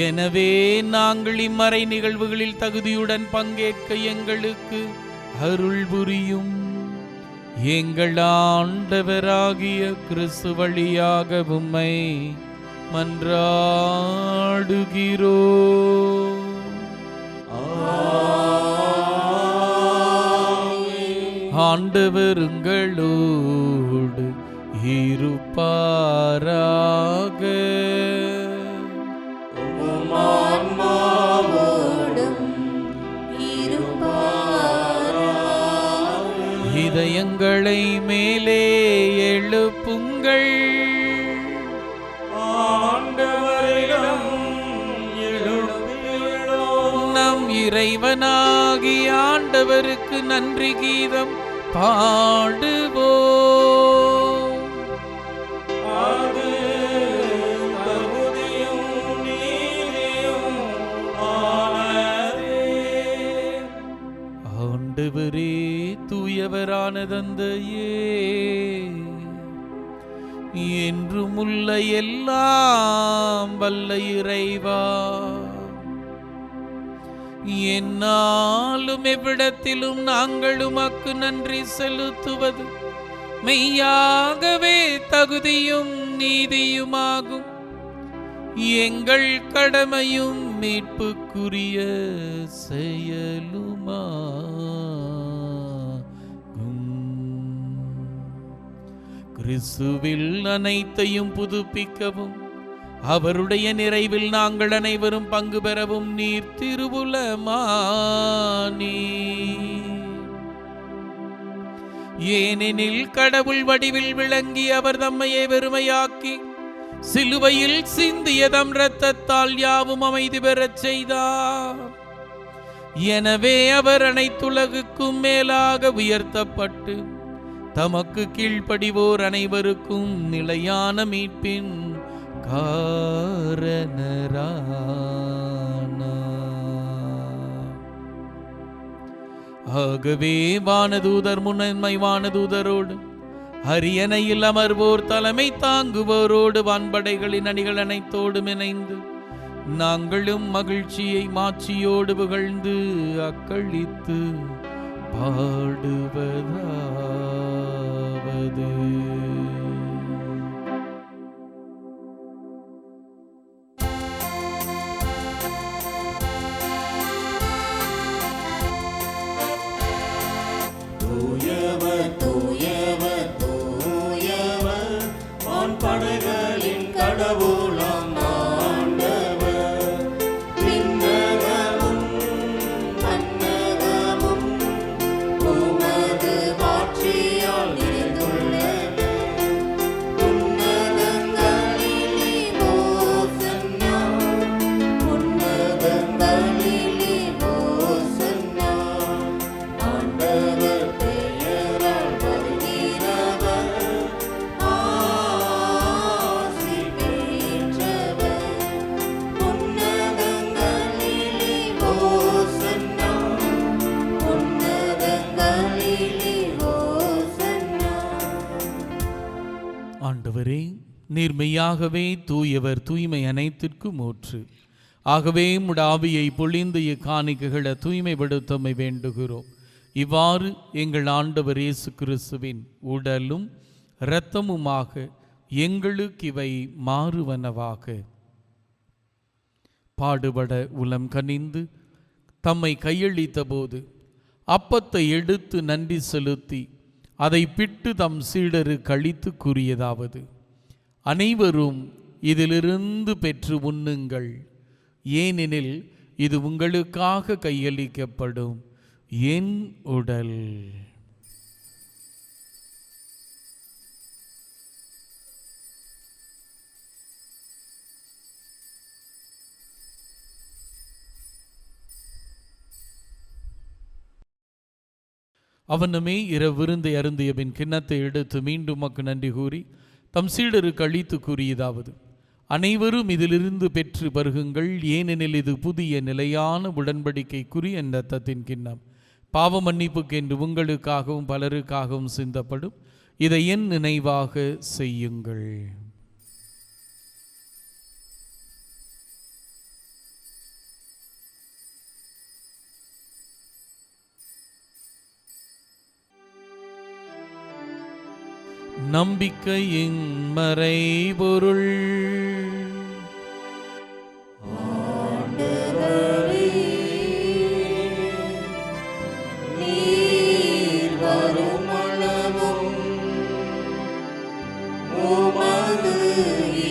எனவே நாங்கள் இம்மறை நிகழ்வுகளில் தகுதியுடன் பங்கேற்க எங்களுக்கு அருள் புரியும். எங்கள் ஆண்டவராகிய கிறிஸ்து வழியாக உம்மை மன்றாடுகிறோம். ஆண்டவர் உங்களோடு இருப்பாராக. இதயங்களை மேலே எழுப்புங்கள், நம் இறைவனாகிய ஆண்டவருக்கு நன்றி கீதம் பாடுவோம். அது தகுதியும் நீதியும் ஆனதே. ஆண்டவரே, தூயவரான தந்தையே, என்றும் உள்ள எல்லாம் வல்ல இறைவா, என்னாலும் எவ்விடத்திலும் நாங்கள் உமக்கு நன்றி செலுத்துவது மெய்யாகவே தகுதியும் நீதியுமாகும். எங்கள் கடமையும் மீட்புக்குரிய செயலுமாகும். கிறிஸ்துவில் அனைத்தையும் புதுப்பிக்கவும் அவருடைய நிறைவில் நாங்கள் அனைவரும் பங்கு பெறவும் நீர் திருவுலமானி. ஏனெனில் கடவுள் வடிவில் விளங்கி அவர் தம்மையே வெறுமையாக்கி சிலுவையில் சிந்திய தம் இரத்தத்தால் யாவும் அமைதி பெறச் செய்தார். எனவே அவர் அனைத்துலகுக்கும் மேலாக உயர்த்தப்பட்டு தமக்கு கீழ்ப்படிவோர் அனைவருக்கும் நிலையான மீட்பின் காரணரானார். ஆகவே வானதூதர் முன்னன்மை வானதூதரோடு அரியணையில் அமர்வோர் தலைமை தாங்குவோரோடு வான்படைகளின் அணிகள் அனைத்தோடும் இணைந்து நாங்களும் மகிழ்ச்சியை மாட்சியோடு புகழ்ந்து அக்களித்து பாடுவதாவது. தூயவர் தூயவர் தூயவர் வான்படைகளின் கடவுளாம் ஆண்டவர். விண்ணகமும் மண்ணகமும் உமது மாட்சியால் நிறைந்துள்ளன. உன்னதங்களிலே ஓசன்னா, உன்னதங்களிலே ஓசன்னா. ஆண்டவர் பெயரால் வருகிறவர் ஆசி பெற்றவர். உன்னதங்களிலே ஓசன்னா, உன்னதங்களிலே ஓசன்னா. ஆண்டவரே, நீர் மெய்யாகவே தூயவர், தூய்மை அனைத்திற்கும் ஊற்று. ஆகவே முடாவியை பொழிந்து இக்காணிக்கைகளை தூய்மைப்படுத்தமை வேண்டுகிறோம். இவ்வாறு எங்கள் ஆண்டவர் இயேசு கிறிஸ்துவின் உடலும் இரத்தமுமாக எங்களுக்கு இவை மாறுவனவாக. பாடுபட உளம் கனிந்து தம்மை கையளித்த போது அப்பத்தை எடுத்து நன்றி செலுத்தி அதை பிட்டு தம் சீடரு கழித்து கூறியதாவது: அனைவரும் இதிலிருந்து பெற்று உண்ணுங்கள், ஏனெனில் இது உங்களுக்காக கையளிக்கப்படும் என் உடல். அவனுமே இரவு விருந்தை அருந்திய பின் கிண்ணத்தை எடுத்து மீண்டும் மக்கு நன்றி கூறி தம் சீடருக்கு அளித்து கூறியதாவது: அனைவரும் இதிலிருந்து பெற்று பருகுங்கள், ஏனெனில் இது புதிய நிலையான உடன்படிக்கைக்குரிய என் இரத்தத்தின் கிண்ணம். பாவ மன்னிப்புக்கு என்று உங்களுக்காகவும் பலருக்காகவும் சிந்தப்படும். இதை என் நினைவாக செய்யுங்கள். நம்பிக்கையின் மறைபொருள். நீர் வருமளவும் உமது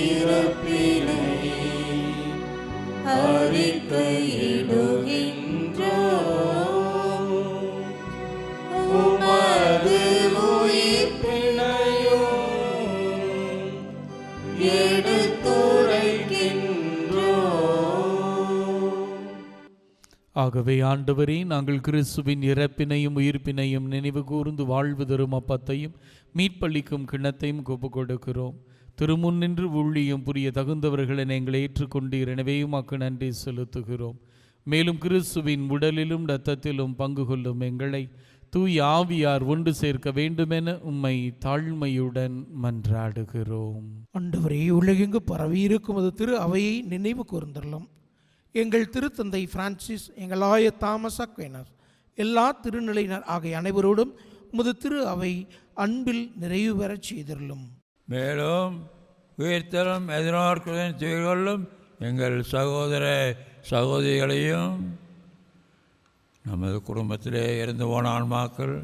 இறப்பினை அறிக்கையிடுகின்றோம். உமது ஆகவே ஆண்டவரே, நாங்கள் கிறிஸ்துவின் இறப்பினையும் உயிர்ப்பினையும் நினைவு கூர்ந்து வாழ்வு தரும் அப்பத்தையும் மீட்பளிக்கும் கிண்ணத்தையும் ஒப்புக் கொடுக்கிறோம். திருமுன் நின்று ஊழியம் புரிய தகுந்தவர்களை நீங்கள் ஏற்றுக்கொண்டீர், எனவே உமக்கு நன்றி செலுத்துகிறோம். மேலும் கிறிஸ்துவின் உடலிலும் இரத்தத்திலும் பங்கு கொள்ளும் எங்களை தூய் ஆவியார் ஒன்று சேர்க்க வேண்டுமென உம்மை தாழ்மையுடன் மன்றாடுகிறோம். ஆண்டவரே, உலகெங்கு பரவி இருக்கும் அது திரு அவையை நினைவு கூர்ந்தள்ளும். எங்கள் திருத்தந்தை பிரான்சிஸ், எங்கள் ஆய தாமஸ் அக்வேனர், எல்லா திருநிலையினர் ஆகிய அனைவரோடும் உமது திரு அவை அன்பில் நிறைவு பெறச் செய்தருளும். மேலும் உயிர்த்தலும் எதிர்நோக்குடன் செய்கொள்ளும் எங்கள் சகோதர சகோதரிகளையும், நமது குடும்பத்திலே இறந்து போன ஆன்மாக்கள்,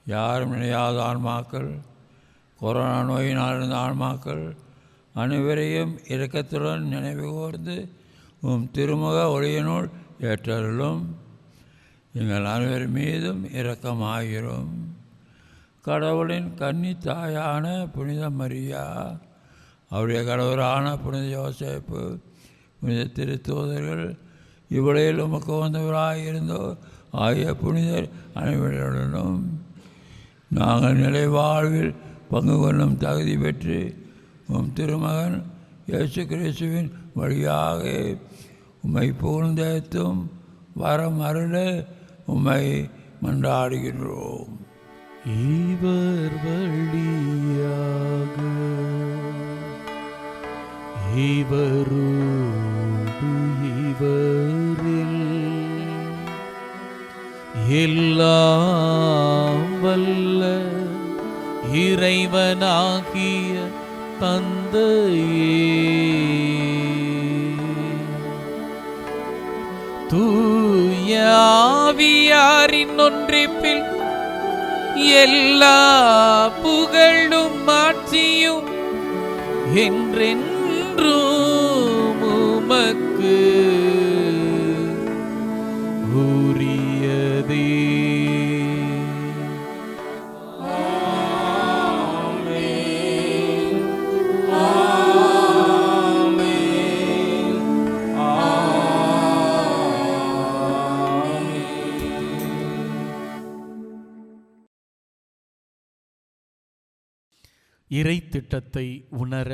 யாரும் நினையாத ஆன்மாக்கள், கொரோனா நோயினால் இருந்த ஆன்மாக்கள் அனைவரையும் இரக்கத்துடன் நினைவு கூர்ந்து உம் திருமுக ஒளியினுள் ஏற்றருளும். எங்கள் அனைவர் மீதும் இரக்கமாகிறோம். கடவுளின் கன்னி தாயான புனித மரியா, அவருடைய கணவரான புனித யோசேப்பு, புனித திருத்தூதர்கள், இவ்வுலகில் உமக்கு வந்தவராயிருந்தோர் ஆகிய புனிதர் அனைவருடனும் நாங்கள் நிலை வாழ்வில் பங்கு கொள்ளும் தகுதி பெற்று உம் திருமகன் இயேசு கிறிஸ்துவின் வழியாக உம்மை புகழ்ந்தேத்தும் வரம் அருள உம்மை மன்றாடுகின்றோம். இவர் வழியாக இவரோடு இவரில் எல்லாம் வல்ல இறைவனாகிய தந்தையே, தூய ஆவியாரின் ஒன்றிப்பில் எல்லா புகழும் மாட்சியும் என்றென்றும் உமக்கு உரியதே. இறை திட்டத்தை உணர,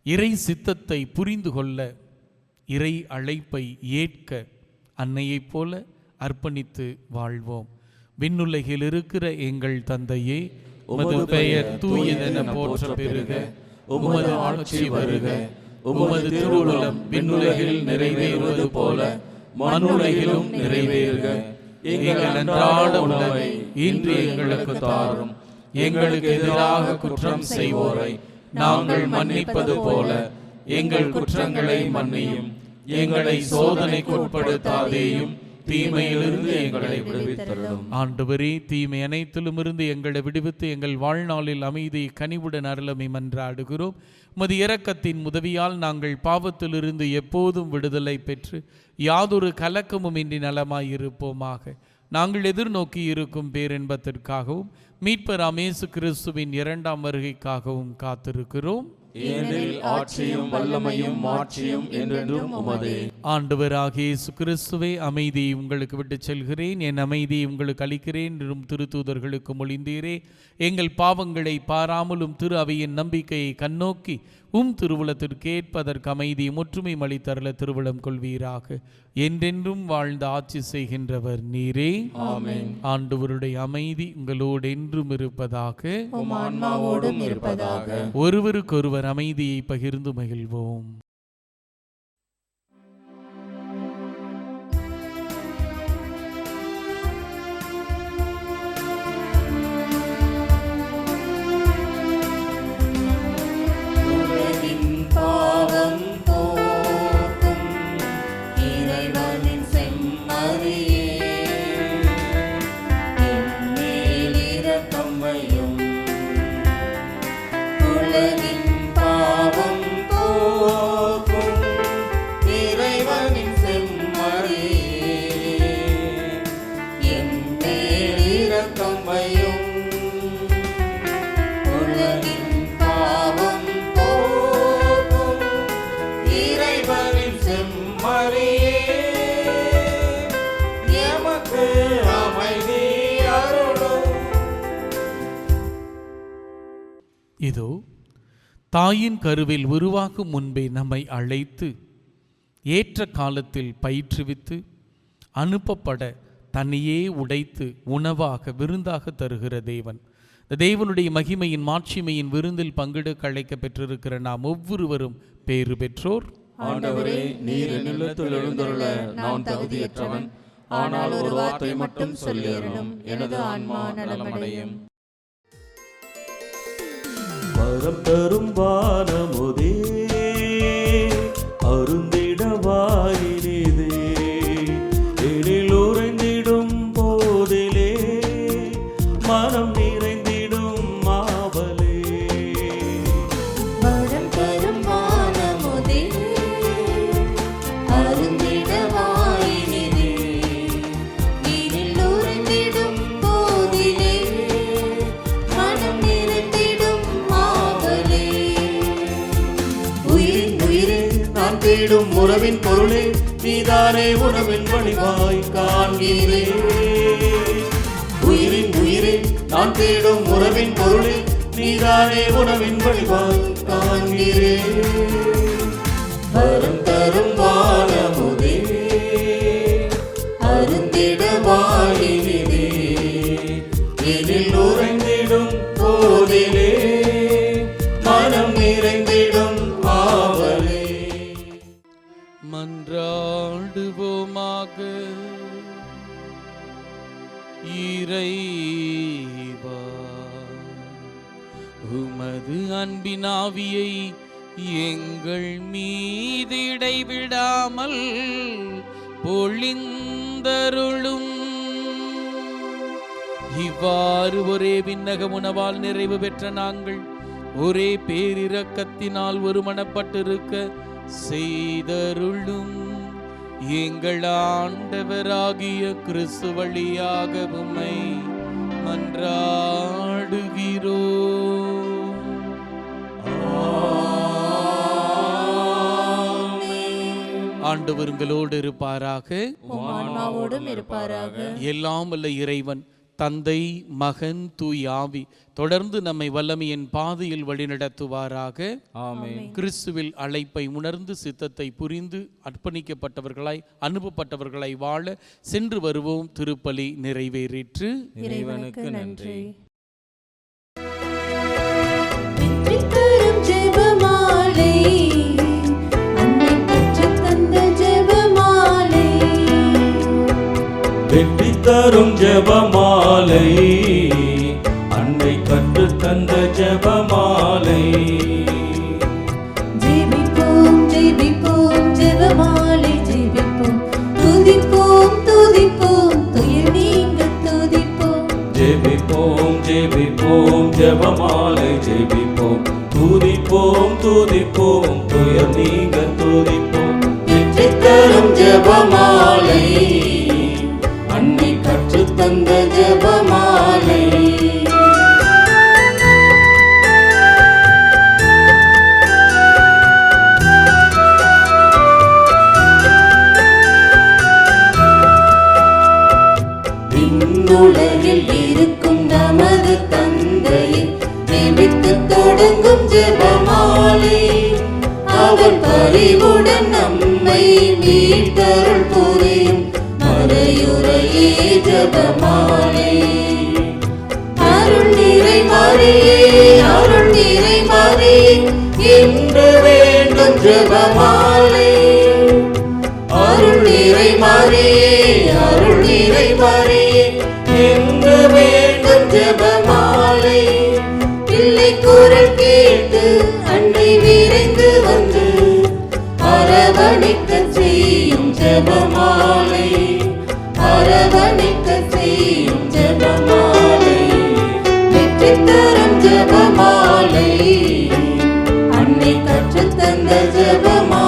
இறை சித்தத்தை புரிந்து கொள்ள, இறை அழைப்பை ஏற்க அன்னையைப் போல அர்ப்பணித்து வாழ்வோம். விண்ணுலகில் இருக்கிற எங்கள் தந்தையே, உமது பெயர் தூயதென போற்ற பெறுக, உமது ஆட்சி வருக, உமது திருவுளம் விண்ணுலகில் நிறைவேறுவது போல மண்ணுலகிலும் நிறைவேறுக. எங்கள் அன்றாட உணவை இன்று எங்களுக்கு தாரும். எங்களுக்கு எதிராக குற்றம் செய்வோரை நாங்கள் மன்னிப்பது போல எங்கள் குற்றங்களை மன்னியும். எங்களை சோதனைக்கு உட்படுத்தாதேயும், தீமையிலிருந்து எங்களை விடுவித்தருளும். ஆண்டவரே, தீமை அனைத்திலும் இருந்து எங்களை விடுவித்து எங்கள் வாழ்நாளில் அமைதி கனிவுடன் அருளமை மன்றாடுகிறோம். உமது இரக்கத்தின் உதவியால் நாங்கள் பாவத்திலிருந்து எப்போதும் விடுதலை பெற்று யாதொரு கலக்கமும் இன்றி நலமாயிருப்போமாக. நாங்கள் எதிர்நோக்கி இருக்கும் பேரின்பத்திற்காகவும் மீட்பராம் இயேசு கிறிஸ்துவின் இரண்டாம் வருகைக்காகவும் காத்திருக்கிறோம். ஏனெனில் ஆட்சியும் வல்லமையும் மாட்சியும் என்றென்றும் உமதே. ஆண்டவராகிய இயேசு கிறிஸ்துவே, அமைதியை உங்களுக்கு விட்டு செல்கிறேன், என் அமைதியை உங்களுக்கு அளிக்கிறேன் என்றும் திருத்தூதர்களுக்கு மொழிந்தீரே. எங்கள் பாவங்களை பாராமலும் திரு அவையின் நம்பிக்கையை கண்ணோக்கி திருவுளத்திற்கு ஏற்பதற்கு அமைதியும் ஒற்றுமையும் அளித்தருள திருவுளம் கொள்வீராக. என்றென்றும் வாழ்ந்து ஆட்சி செய்கின்றவர் நீரே. ஆமென். ஆண்டவருடைய அமைதி உங்களோடு என்றும் இருப்பதாக, உம் ஆன்மாவோடும் இருப்பதாக. ஒருவருக்கொருவர் அமைதியை பகிர்ந்து மகிழ்வோம். இதோ தாயின் கருவில் உருவாகும் முன்பே நம்மை அழைத்து ஏற்ற காலத்தில் பயிற்றுவித்து அனுப்பப்பட தன்னையே உடைத்து உணவாக விருந்தாக தருகிற தேவன். இந்த தேவனுடைய மகிமையின் மாட்சிமையின் விருந்தில் பங்கெடுக்க அழைக்க பெற்றிருக்கிற நாம் ஒவ்வொருவரும் பேறு பெற்றோர். ஆண்டவரே, நீர் என்னிடத்தில் எழுந்தருள நான் தகுதியற்றவன். ஆனால் ஒரு வார்த்தை மட்டும் சொல்லியருளும், எனது ஆன்மா நலமடையும். வரம் தரும் வானமுதே, அருந்திட வாயினிதே, எழில் உறைந்திடும் போதிலே மனம் நிறைந்திடும் மாவலே. வரம் தேடும் உறவின் பொருளே நீதானே உணவின் வடிவாய் காண்கிறேன். உயிரின் உயிரே நான் தேடும் உறவின் பொருளே நீதானே உணவின் வடிவாய் காண்கிறேன். வரம் தரும் வானமுதே அருந்திட வாயினிதே எனில் உறைந்திடும் போதிலே மனம் நிறைந்திடும் ஆவலே. மன்றாடுவோமாக. இறைவா, உமது அன்பினாவியை எங்கள் மீது இடைவிடாமல் பொழிந்தருளும். இவ்வாறு ஒரே விண்ணக உணவால் நிறைவு பெற்ற நாங்கள் ஒரே பேரிரக்கத்தினால் ஒருமனப்பட்டிருக்க செய்தருளும். எங்கள் ஆண்டவராகிய கிறிஸ்து வழியாக உம்மை மன்றாடுகிறோம். ஆண்டவர் உங்களோடு இருப்பாராக, ஆன்மாவோடும் இருப்பாராக. எல்லாம் வல்ல இறைவன் தந்தை, மகன், தூய் ஆவி தொடர்ந்து நம்மை வல்லமையின் பாதையில் வழிநடத்துவாராக. ஆமென். கிறிஸ்துவில் அழைப்பை உணர்ந்து சித்தத்தை புரிந்து அர்ப்பணிக்கப்பட்டவர்களாய் அனுப்பப்பட்டவர்களாய் வாழ சென்று வருவோம். திருப்பலி நிறைவேறிற்று. இறைவனுக்கு நன்றி. ஜெபமாலை அன்னை கற்றுத் தந்த ஜெபமாலை. வெற்றி தரும் ஜெபமாலை அன்னை கற்று தந்த ஜெபமாலை. ஜெபிப்போம் ஜெபிப்போம் ஜெபமாலை ஜெபிப்போம், துதிப்போம் துதிப்போம் துயர் நீங்க துதிப்போம். ஜெபிப்போம் ஜெபிப்போம் ஜெபமாலை ஜெபிப்போம், துதிப்போம் துதிப்போம் துயர் நீங்க துதிப்போம். வெற்றி தரும் ஜெபமாலை அன்னை கற்று தந்த ஜெபமாலை. விண்ணுலகில் இருக்கும் நமது தந்தையை நினைத்து தொடங்கும் ஜெபமாலை. அவர் பரிவுடன் நம்மை மீட்டருள் புரியும் மறையுறையே ஜெபமாலை. அருள் நிறை மரியே அருள் நிறை மரியே என்று வேண்டும் ஜெபமாலை. அருள் நிறை மரியே அருள் நிறை மரியே என்று வேண்டும் ஜெபமாலை. பிள்ளை குரல் கேட்டு அன்னை விரைந்து வந்து அரவணைக்க செய்யும் ஜெபமாலை. அரவணைக்க செய்யும் ஜெபமாலை. வெற்றி தரும் ஜெபமாலை அன்னை கற்றுத் தந்த ஜெபமாலை.